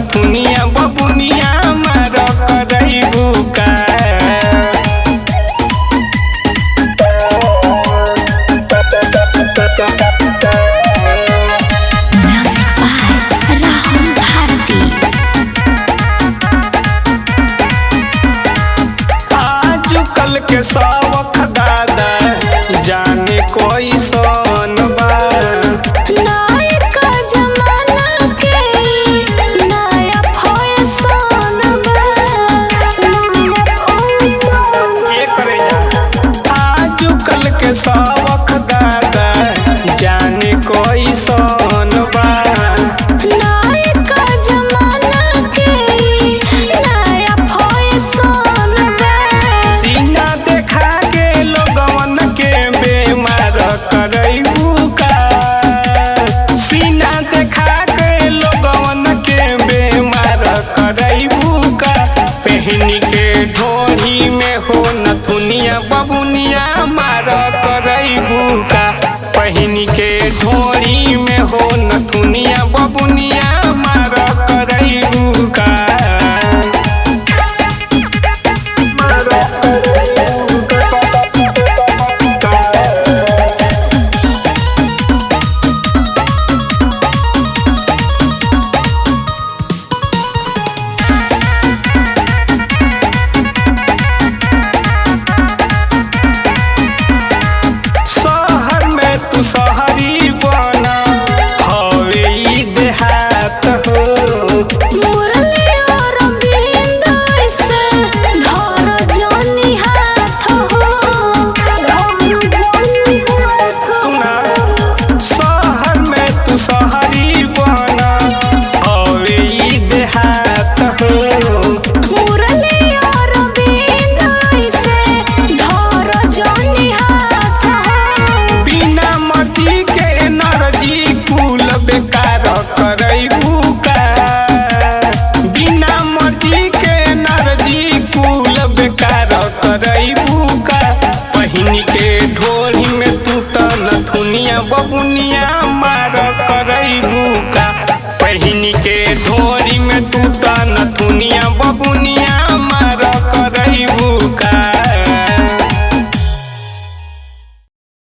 नथुनिया बबुनिया मार करैबू का। आजकल के शौक दादा जाने कोई सोन बा। आजकल के शौक दादा जाने कोई सोन बा। सीना देखा के लोगवन के बेमार करैबू का। सीना देखा के लोगवन के बेमार करैबू का। पहनी के